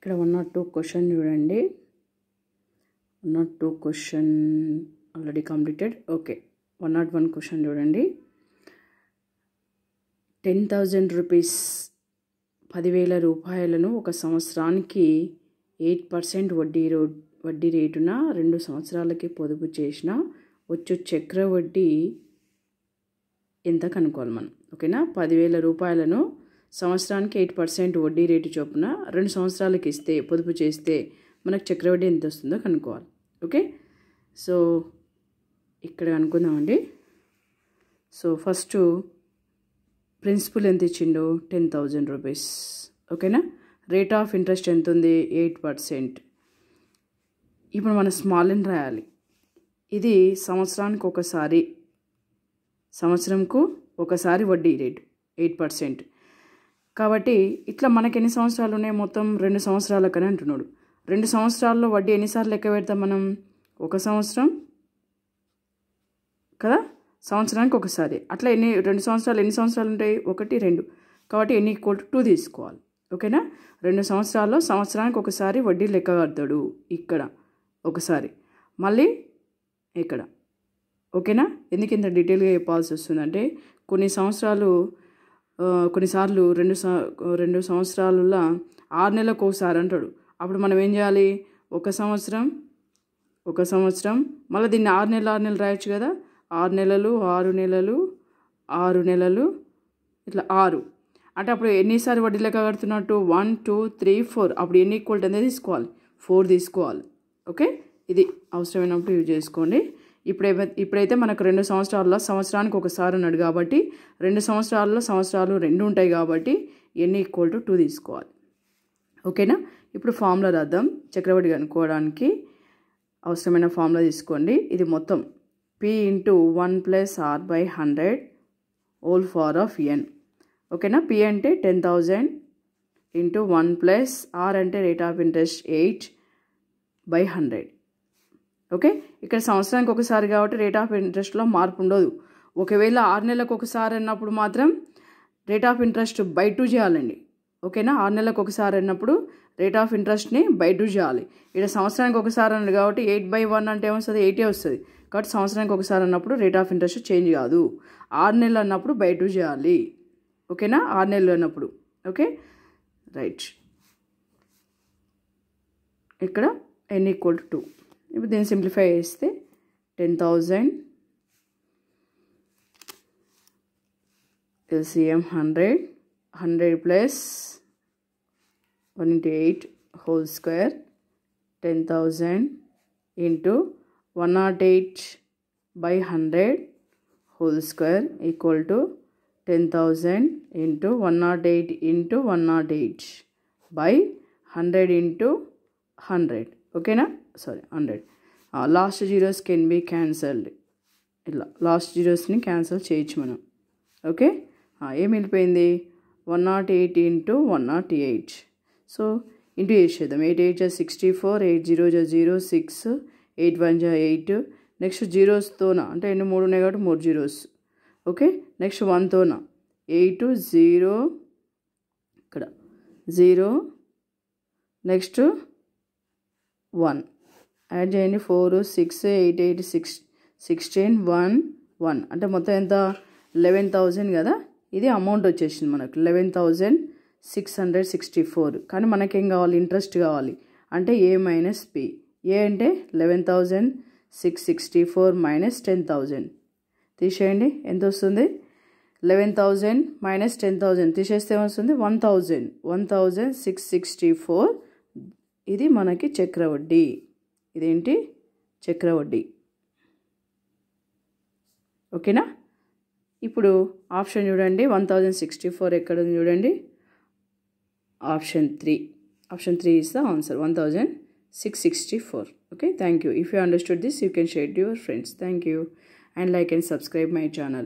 ఇక్కడ 102 క్వశ్చన్ చూడండి. 102 question already completed. Okay, 101 question చూడండి. 10,000 రూపీస్ 10,000 రూపాయలను ఒక సంవత్సరానికి 8% వడ్డీ రేటున 2 సంవత్సరాలకి పొదుపు చేసిన వచ్చు చక్రవడ్డీ ఎంత కనుక్కోవాలి మనం. ఓకేనా, 10,000 రూపాయలను సంవత్సరానికి 8% వడ్డీ రేటు చొప్పున 2 సంవత్సరాలకి ఇస్తే పొదుపు చేస్తే మనకు చక్రవడ్డీ ఎంత వస్తుందో కనుక్కోవాలి. ఓకే, సో ఇక్కడ అనుకుందామండి. సో ఫస్ట్ ప్రిన్సిపల్ ఎంత ఇచ్చిండు, 10,000 రూపీస్. ఓకేనా, రేట్ ఆఫ్ ఇంట్రెస్ట్ ఎంత ఉంది, 8%. ఇప్పుడు మనం స్మాల్ అని రాయాలి. ఇది సంవత్సరానికి ఒకసారి వడ్డీ రేటు 8%. కాబట్టి ఇట్లా మనకి ఎన్ని సంవత్సరాలు ఉన్నాయి, మొత్తం 2 సంవత్సరాలకని అంటున్నాడు. 2 సంవత్సరాల్లో వడ్డీ ఎన్నిసార్లు లెక్క పెడతాం మనం, 1 సంవత్సరం కదా, సంవత్సరానికి ఒకసారి. అట్లా 2 సంవత్సరాలు ఎన్ని సంవత్సరాలు ఉంటాయి, 1, 2. కాబట్టి n=2 తీసుకోవాలి. ఓకేనా, 2 సంవత్సరాల్లో సంవత్సరానికి ఒకసారి వడ్డీ లెక్క కడతాడు. ఇక్కడ ఒకసారి, మళ్ళీ ఇక్కడ. ఓకేనా, ఎందుకు ఇంత డీటెయిల్గా చెప్పాల్సి వస్తుందంటే కొన్నిసార్లు 2 సంవత్సరాలలో 6 నెలలకు ఒకసారి అంటాడు. అప్పుడు మనం ఏం చేయాలి, 1 సంవత్సరం మళ్ళీ దీన్ని 6 నెలలు రాయొచ్చు కదా. 6 నెలలు 6 నెలలు 6 నెలలు ఇట్లా 6 అంటే అప్పుడు ఎన్నిసారి వడ్డీ లెక్క కడుతున్నట్టు, 1, 2, 3, 4. అప్పుడు ఎన్ని ఈక్వల్ అనేది తీసుకోవాలి, 4 తీసుకోవాలి. ఓకే, ఇది అవసరమైనప్పుడు యూజ్ చేసుకోండి. ఇప్పుడైతే మనకు 2 సంవత్సరాల్లో సంవత్సరానికి ఒకసారి ఉన్నాడు కాబట్టి 2 సంవత్సరాల్లో సంవత్సరాలు 2 ఉంటాయి కాబట్టి n=2 తీసుకోవాలి. ఓకేనా, ఇప్పుడు ఫార్ములా రాద్దాం. చక్రవడ్డీ కనుక్కోవడానికి అవసరమైన ఫార్ములా తీసుకోండి. ఇది మొత్తం P×1 + R/100 whole power of n. ఓకేనా, P అంటే 10,000 × 1 + R అంటే రేట్ ఆఫ్ ఇంట్రెస్ట్ 8/100. ఓకే, ఇక్కడ సంవత్సరానికి ఒకసారి కాబట్టి రేట్ ఆఫ్ ఇంట్రెస్ట్లో మార్పు ఉండదు. ఒకవేళ 6 నెలలకు ఒకసారి అన్నప్పుడు మాత్రం రేట్ ఆఫ్ ఇంట్రెస్ట్ బై 2 చేయాలండి. ఓకేనా, 6 నెలలకు ఒకసారి అన్నప్పుడు రేట్ ఆఫ్ ఇంట్రెస్ట్ని బై 2 చేయాలి. ఇక్కడ సంవత్సరానికి ఒకసారి అన్నది కాబట్టి 8/1 అంటే ఏమొస్తుంది, 8 వస్తుంది. కాబట్టి సంవత్సరానికి ఒకసారి అన్నప్పుడు రేట్ ఆఫ్ ఇంట్రెస్ట్ చేంజ్ కాదు. 6 నెలలు అన్నప్పుడు బై 2 చేయాలి. ఓకేనా, 6 నెలలు అన్నప్పుడు. Okay, right. ఇక్కడ n=2. ఇప్పుడు దీన్ని సింప్లిఫై చేస్తే 10,000 LCM 100 + 1 × 8 whole square 10,000 × 108/100 whole square = 10,000 × 108 × 108/100 × 100. ఓకేనా, sorry 100. Last zeros can be cancelled. ఇలా లాస్ట్ జీరోస్ని క్యాన్సిల్ చేయొచ్చు మనం. ఓకే, ఏం మిగిలిపోయింది, 108 × 108. సో ఇంటూ చేసేద్దాం. 8 8 64, 8 0 0 6, 8 1 8. నెక్స్ట్ జీరోస్తోన అంటే ఎన్ని 3 ఉన్నాయి కాబట్టి 3 జీరోస్. ఓకే, నెక్స్ట్ 1తోన 8 0 ఇక్కడ 0 నెక్స్ట్ 1 యాడ్ చేయండి. 4 6 8 8 16 1 1 అంటే మొత్తం ఎంత, 11,000 కదా. ఇది అమౌంట్ వచ్చేసింది మనకు 11,664. కానీ మనకేం కావాలి, ఇంట్రెస్ట్ కావాలి. అంటే A - P. ఏ అంటే 11,664 - 10,000 తీసేయండి. ఎంత వస్తుంది, 11,000 - 10,000 తీసేస్తే ఏమొస్తుంది, 1,000. 1,664 ఇది మనకి చక్రవడ్డీ. ఇదేంటి, చక్రవడ్డీ. ఓకేనా, ఇప్పుడు ఆప్షన్ చూడండి. 1,064 ఎక్కడ ఉంది చూడండి, option 3. Option 3 is the answer, 1,664. Okay, thank you. If you understood this, you can share it to your friends. Thank you, and like and subscribe my channel.